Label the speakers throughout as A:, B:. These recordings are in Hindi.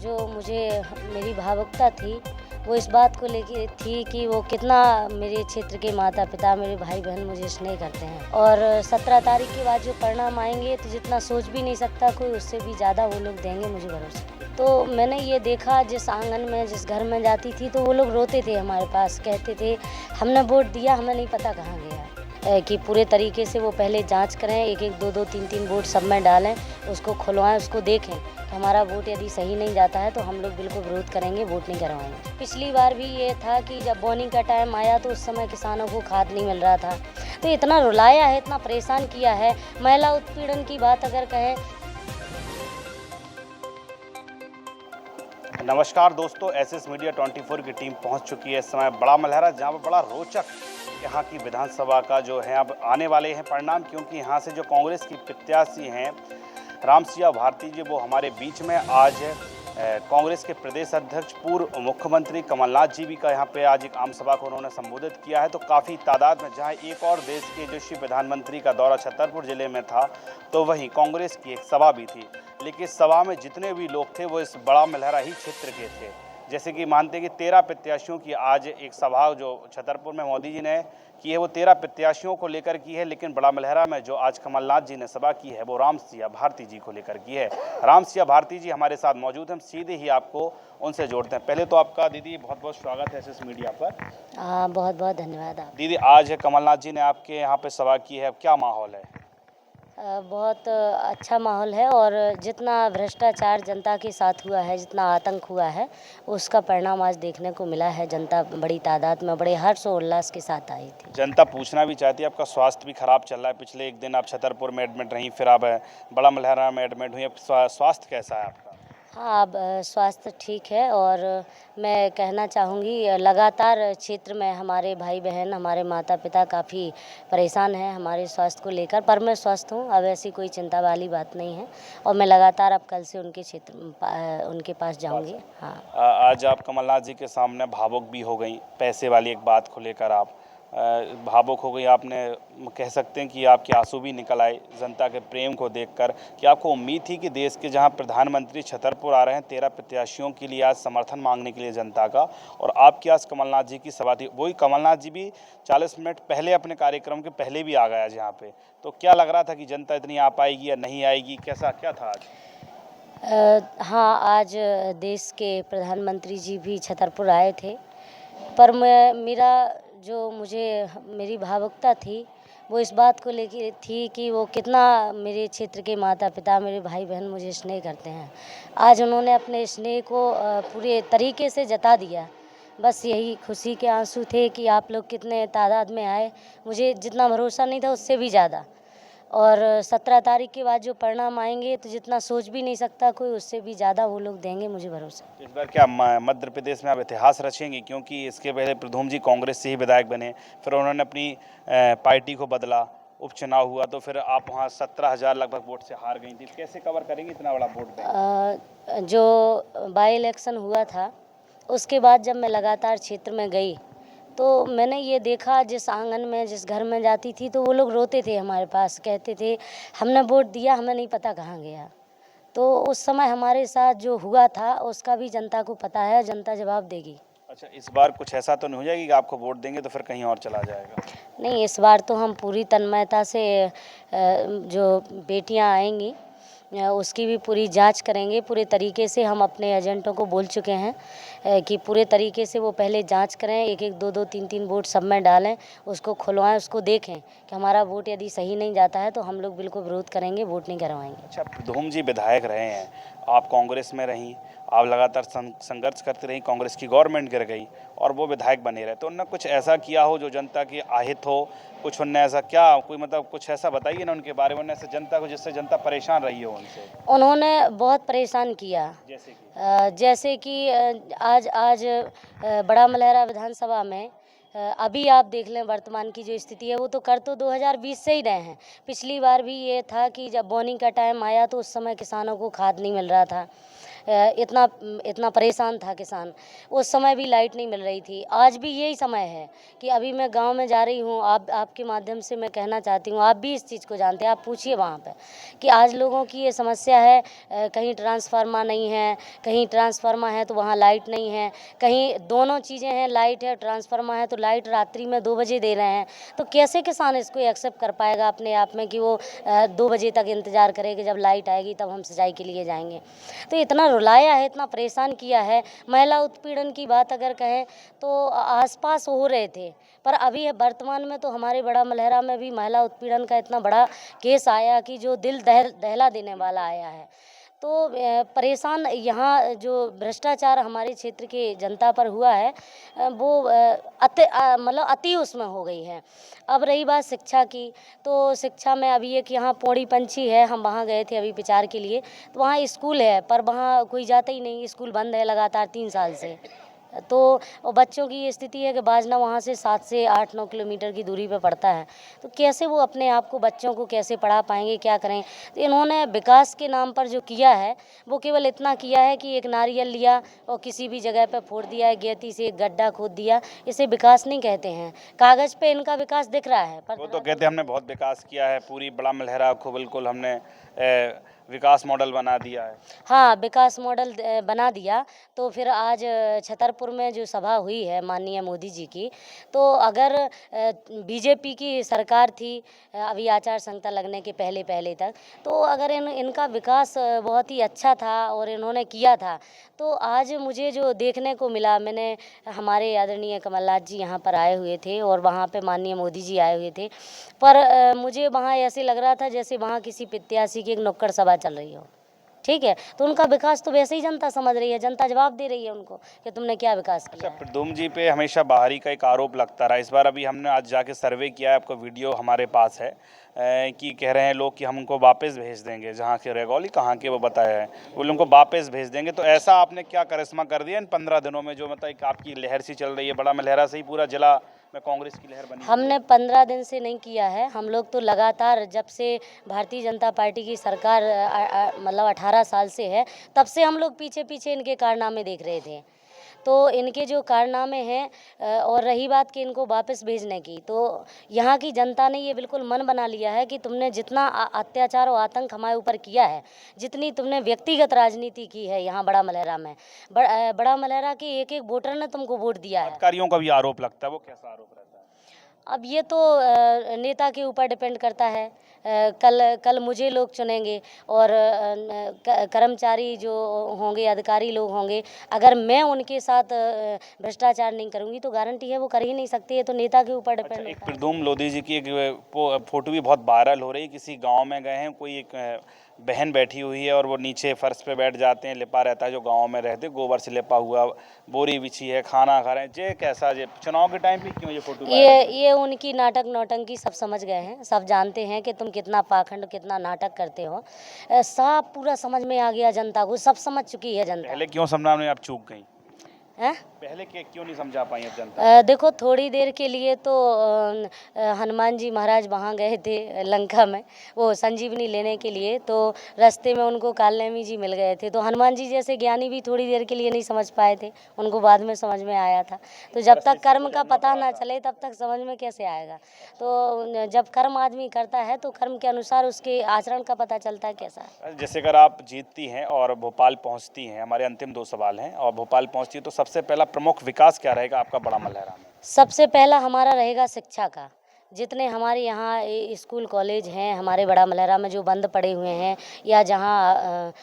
A: जो मुझे मेरी भावुकता थी वो इस बात को लेके थी कि वो कितना मेरे क्षेत्र के माता पिता मेरे भाई बहन मुझे स्नेह करते हैं। और 17 तारीख के बाद जो परिणाम आएंगे तो जितना सोच भी नहीं सकता कोई, उससे भी ज़्यादा वो लोग देंगे, मुझे भरोसा। तो मैंने ये देखा, जिस आंगन में जिस घर में जाती थी तो वो लोग रोते थे हमारे पास, कहते थे हमने वोट दिया, हमें नहीं पता कहाँ गया। कि पूरे तरीके से वो पहले जांच करें, एक एक दो दो तीन तीन वोट सब में डालें, उसको खुलवाएं, उसको देखें कि हमारा वोट यदि सही नहीं जाता है तो हम लोग बिल्कुल विरोध करेंगे, वोट नहीं करवाएंगे। पिछली बार भी ये था कि जब बोनी का टाइम आया तो उस समय किसानों को खाद नहीं मिल रहा था, तो इतना रुलाया है, इतना परेशान किया है। महिला उत्पीड़न की बात अगर कहें।
B: नमस्कार दोस्तों, एसएस मीडिया 24 की टीम पहुंच चुकी है इस समय बड़ा मलहरा, जहां पर बड़ा रोचक यहाँ की विधानसभा का जो है अब आने वाले हैं परिणाम, क्योंकि यहाँ से जो कांग्रेस की प्रत्याशी हैं रामसिया भारती जी, वो हमारे बीच में आज कांग्रेस के प्रदेश अध्यक्ष पूर्व मुख्यमंत्री कमलनाथ जी भी का यहाँ पे आज एक आम सभा को उन्होंने संबोधित किया है। तो काफ़ी तादाद में, जहाँ एक और देश के यशस्वी प्रधानमंत्री का दौरा छतरपुर जिले में था, तो वहीं कांग्रेस की एक सभा भी थी। लेकिन इस सभा में जितने भी लोग थे वो इस बड़ा मलहरा ही क्षेत्र के थे। जैसे कि मानते हैं कि 13 प्रत्याशियों की आज एक सभा जो छतरपुर में मोदी जी ने की है, वो 13 प्रत्याशियों को लेकर की है। लेकिन बड़ा मलहरा में जो आज कमलनाथ जी ने सभा की है वो रामसिया भारती जी को लेकर की है। रामसिया भारती जी हमारे साथ मौजूद हैं, हम सीधे ही आपको उनसे जोड़ते हैं। पहले तो आपका दीदी बहुत बहुत स्वागत है एसएस मीडिया पर।
A: बहुत बहुत धन्यवाद आप।
B: दीदी, आज कमलनाथ जी ने आपके यहाँ पे सभा की है, अब क्या माहौल है?
A: बहुत अच्छा माहौल है, और जितना भ्रष्टाचार जनता के साथ हुआ है, जितना आतंक हुआ है, उसका परिणाम आज देखने को मिला है। जनता बड़ी तादाद में बड़े हर्ष और उल्लास के साथ आई थी।
B: जनता पूछना भी चाहती है, आपका स्वास्थ्य भी खराब चल रहा है, पिछले एक दिन आप छतरपुर में एडमिट रहीं, फिर आप बड़ा मलहरा में एडमिट हुई, अब स्वास्थ्य कैसा है आपका?
A: हाँ, अब स्वास्थ्य ठीक है, और मैं कहना चाहूँगी लगातार क्षेत्र में हमारे भाई बहन, हमारे माता पिता काफ़ी परेशान हैं हमारे स्वास्थ्य को लेकर, पर मैं स्वस्थ हूँ, अब ऐसी कोई चिंता वाली बात नहीं है, और मैं लगातार अब कल से उनके उनके पास जाऊँगी। हाँ,
B: आज आप कमलनाथ जी के सामने भावुक भी हो गई, पैसे वाली एक बात को लेकर आप भावुक हो गई। आपने कह सकते हैं कि आपके आंसू भी निकल आए जनता के प्रेम को देखकर। कि आपको उम्मीद थी कि देश के जहां प्रधानमंत्री छतरपुर आ रहे हैं 13 प्रत्याशियों के लिए आज समर्थन मांगने के लिए जनता का, और आपकी आज कमलनाथ जी की सभा थी, वही कमलनाथ जी भी 40 मिनट पहले अपने कार्यक्रम के पहले भी आ गया आज यहाँ पे, तो क्या लग रहा था कि जनता इतनी आ पाएगी या नहीं आएगी, कैसा क्या था आज?
A: हाँ, आज देश के प्रधानमंत्री जी भी छतरपुर आए थे, पर मेरा जो मेरी भावुकता थी वो इस बात को लेके थी कि वो कितना मेरे क्षेत्र के माता पिता मेरे भाई बहन मुझे स्नेह करते हैं। आज उन्होंने अपने स्नेह को पूरे तरीके से जता दिया। बस यही खुशी के आंसू थे कि आप लोग कितने तादाद में आए, मुझे जितना भरोसा नहीं था उससे भी ज़्यादा। और 17 तारीख के बाद जो परिणाम आएंगे तो जितना सोच भी नहीं सकता कोई, उससे भी ज़्यादा वो लोग देंगे, मुझे भरोसा।
B: इस बार क्या मध्य प्रदेश में आप इतिहास रचेंगे? क्योंकि इसके पहले प्रधुम जी कांग्रेस से ही विधायक बने, फिर उन्होंने अपनी पार्टी को बदला, उपचुनाव हुआ, तो फिर आप वहाँ 17,000 लगभग वोट से हार गई थी। कैसे कवर करेंगे इतना बड़ा वोट बैंक?
A: जो बाई इलेक्शन हुआ था उसके बाद जब मैं लगातार क्षेत्र में गई तो मैंने ये देखा, जिस आंगन में जिस घर में जाती थी तो वो लोग रोते थे हमारे पास, कहते थे हमने वोट दिया, हमें नहीं पता कहाँ गया। तो उस समय हमारे साथ जो हुआ था उसका भी जनता को पता है, जनता जवाब देगी।
B: अच्छा, इस बार कुछ ऐसा तो नहीं हो जाएगी कि आपको वोट देंगे तो फिर कहीं और चला जाएगा?
A: नहीं, इस बार तो हम पूरी तन्मयता से जो बेटियां आएंगी उसकी भी पूरी जांच करेंगे। पूरे तरीके से हम अपने एजेंटों को बोल चुके हैं कि पूरे तरीके से वो पहले जांच करें, एक एक दो दो तीन तीन वोट सब में डालें, उसको खुलवाएं, उसको देखें कि हमारा वोट यदि सही नहीं जाता है तो हम लोग बिल्कुल विरोध करेंगे, वोट नहीं करवाएंगे।
B: अच्छा, प्रधुम जी विधायक रहे हैं, आप कांग्रेस में रहीं, आप लगातार संघर्ष करते रही, कांग्रेस की गवर्नमेंट गिर गई और वो विधायक बने रहे, तो उन्होंने कुछ ऐसा किया हो जो जनता की आहित हो? कुछ उनने ऐसा क्या, कोई मतलब कुछ ऐसा बताइए ना उनके बारे में, ऐसे जनता को जिससे जनता परेशान रही हो उनसे।
A: उन्होंने बहुत परेशान किया, जैसे कि आज बड़ा मलहरा विधानसभा में अभी आप देख लें वर्तमान की जो स्थिति है वो तो कर तो 2020 से ही रहे हैं। पिछली बार भी ये था कि जब बोनी का टाइम आया तो उस समय किसानों को खाद नहीं मिल रहा था। इतना इतना परेशान था किसान, उस समय भी लाइट नहीं मिल रही थी। आज भी यही समय है कि अभी मैं गांव में जा रही हूँ, आपके माध्यम से मैं कहना चाहती हूँ, आप भी इस चीज़ को जानते हैं, आप पूछिए वहाँ पे कि आज लोगों की ये समस्या है। कहीं ट्रांसफार्मर नहीं है, कहीं ट्रांसफार्मर है तो वहाँ लाइट नहीं है, कहीं दोनों चीज़ें हैं, लाइट है ट्रांसफार्मर है तो लाइट रात्रि में 2 बजे दे रहे हैं। तो कैसे किसान इसको एक्सेप्ट कर पाएगा अपने आप में कि वो 2 बजे तक इंतज़ार करे कि जब लाइट आएगी तब हम सिंचाई के लिए जाएंगे। तो इतना रुलाया है, इतना परेशान किया है। महिला उत्पीड़न की बात अगर कहें तो आसपास हो रहे थे, पर अभी वर्तमान में तो हमारे बड़ा मलहरा में भी महिला उत्पीड़न का इतना बड़ा केस आया कि जो दिल दहला देने वाला आया है। तो परेशान यहाँ जो भ्रष्टाचार हमारे क्षेत्र के जनता पर हुआ है वो मतलब अति उसमें हो गई है। अब रही बात शिक्षा की, तो शिक्षा में अभी एक यहाँ पौड़ी पंछी है, हम वहाँ गए थे अभी प्रचार के लिए, तो वहाँ स्कूल है पर वहाँ कोई जाता ही नहीं, स्कूल बंद है लगातार 3 साल से। तो बच्चों की ये स्थिति है कि बाजना वहाँ से 7 से 8-9 किलोमीटर की दूरी पे पड़ता है, तो कैसे वो अपने आप को, बच्चों को कैसे पढ़ा पाएंगे, क्या करें। तो इन्होंने विकास के नाम पर जो किया है वो केवल इतना किया है कि एक नारियल लिया और किसी भी जगह पे फोड़ दिया है, गेती से एक गड्ढा खोद दिया। इसे विकास नहीं कहते हैं। कागज़ पे इनका विकास दिख रहा है पर
B: वो तो कहते हैं हमने बहुत विकास किया है, पूरी बड़ा मलहरा को बिल्कुल हमने विकास मॉडल बना दिया है।
A: हाँ, विकास मॉडल बना दिया। तो फिर आज छतरपुर में जो सभा हुई है माननीय मोदी जी की, तो अगर बीजेपी की सरकार थी अभी आचार संहिता लगने के पहले तक, तो अगर इनका विकास बहुत ही अच्छा था और इन्होंने किया था, तो आज मुझे जो देखने को मिला, मैंने हमारे आदरणीय कमलनाथ जी यहाँ पर आए हुए थे और वहाँ पे माननीय मोदी जी आए हुए थे, पर मुझे वहाँ ऐसे लग रहा था जैसे वहाँ किसी प्रत्याशी की एक नुक्कड़ सभा चल रही हो। ठीक है, तो उनका विकास तो वैसे ही जनता समझ रही है, जनता जवाब दे रही है उनको कि तुमने क्या विकास किया है।
B: प्रद्युम्न जी पे हमेशा बाहरी का एक आरोप लगता रहा। इस बार अभी हमने आज जाके सर्वे किया है, आपका वीडियो हमारे पास है, कि कह रहे हैं लोग कि हम उनको वापस भेज देंगे, जहाँ के रेगौली कहाँ के वो बताया है, वो उनको वापस भेज देंगे। तो ऐसा आपने क्या करिश्मा कर दिया इन 15 दिनों में, जो मतलब एक आपकी लहर सी चल रही है, बड़ा मलहरा से ही पूरा जिला में कांग्रेस की लहर बनी?
A: हमने 15 दिन से नहीं किया है, हम लोग तो लगातार जब से भारतीय जनता पार्टी की सरकार मतलब 18 साल से है, तब से हम लोग पीछे पीछे इनके कारनामे देख रहे थे। तो इनके जो कारनामे हैं और रही बात कि इनको वापस भेजने की, तो यहाँ की जनता ने ये बिल्कुल मन बना लिया है कि तुमने जितना अत्याचार और आतंक हमारे ऊपर किया है, जितनी तुमने व्यक्तिगत राजनीति की है यहाँ बड़ा मलहरा में, बड़ा मलहरा के एक एक वोटर ने तुमको वोट दिया है।
B: अधिकारियों का भी आरोप लगता है, वो कैसा आरोप रहता है?
A: अब ये तो नेता के ऊपर डिपेंड करता है। कल मुझे लोग चुनेंगे और कर्मचारी जो होंगे, अधिकारी लोग होंगे, अगर मैं उनके साथ भ्रष्टाचार नहीं करूंगी तो गारंटी है वो कर ही नहीं सकती है, तो नेता के ऊपर डिपेंड
B: एक
A: होता है।
B: प्रद्युम्न लोधी जी की एक फोटो भी बहुत वायरल हो रही है, किसी गांव में गए हैं, कोई एक बहन बैठी हुई है और वो नीचे फर्श पे बैठ जाते हैं, लिपा रहता है, जो गांव में रहते, गोबर से लिपा हुआ, बोरी बिछी है, खाना खा रहे हैं। जे कैसा, जे चुनाव के टाइम पे क्यों ये फोटो?
A: ये उनकी नाटक नौटंकी सब समझ गए हैं, सब जानते हैं कि तुम कितना पाखंड, कितना नाटक करते हो। साफ पूरा समझ में आ गया जनता को, सब समझ चुकी है जनता।
B: पहले क्यों समझा में आप चूक गई?
A: हैं?
B: पहले क्यों नहीं समझा पाई अब जनता?
A: देखो थोड़ी देर के लिए तो हनुमान जी महाराज वहाँ गए थे लंका में, वो संजीवनी लेने के लिए, तो रास्ते में उनको कालनेमी जी मिल गए थे, तो हनुमान जी जैसे ज्ञानी भी थोड़ी देर के लिए नहीं समझ पाए थे, उनको बाद में समझ में आया था। तो जब तक कर्म का पता ना चले तब तक समझ में कैसे आएगा। तो जब कर्म आदमी करता है तो कर्म के अनुसार उसके आचरण का पता चलता है कैसा है।
B: जैसे अगर आप जीतती हैं और भोपाल पहुंचती हैं, हमारे अंतिम 2 सवाल हैं, और भोपाल पहुंचती है तो सबसे पहला प्रमुख विकास क्या रहेगा आपका बड़ा मलहरा में?
A: सबसे पहला हमारा रहेगा शिक्षा का। जितने हमारे यहाँ स्कूल कॉलेज हैं हमारे बड़ा मलहरा में जो बंद पड़े हुए हैं, या जहाँ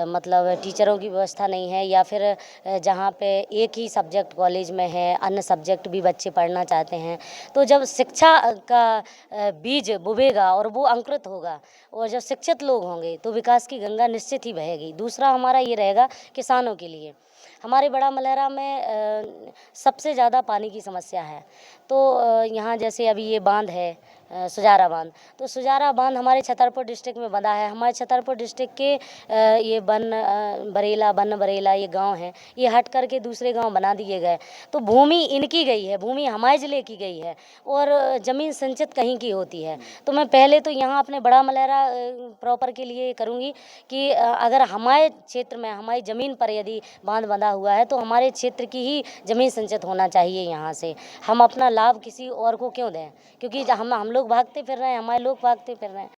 A: मतलब टीचरों की व्यवस्था नहीं है, या फिर जहाँ पे एक ही सब्जेक्ट कॉलेज में है, अन्य सब्जेक्ट भी बच्चे पढ़ना चाहते हैं, तो जब शिक्षा का बीज बुबेगा और वो अंकुरित होगा और जब शिक्षित लोग होंगे तो विकास की गंगा निश्चित ही बहेगी। दूसरा हमारा ये रहेगा किसानों के लिए। हमारे बड़ा मलहरा में सबसे ज़्यादा पानी की समस्या है, तो यहाँ जैसे अभी ये बांध है, सुजारा बांध। तो सुजारा बांध हमारे छतरपुर डिस्ट्रिक्ट में बंधा है। हमारे छतरपुर डिस्ट्रिक्ट के ये बन बरेला ये गांव हैं, ये हट करके दूसरे गांव बना दिए गए। तो भूमि इनकी गई है, भूमि हमारे ज़िले की गई है और ज़मीन संचित कहीं की होती है। तो मैं पहले तो यहाँ अपने बड़ा मलहरा प्रॉपर के लिए करूँगी कि अगर हमारे क्षेत्र में हमारी ज़मीन पर यदि बांध बंधा हुआ है तो हमारे क्षेत्र की ही ज़मीन संचित होना चाहिए। यहाँ से हम अपना लाभ किसी और को क्यों दें, क्योंकि हम लोग भागते फिर रहे हैं, हमारे लोग भागते फिर रहे हैं।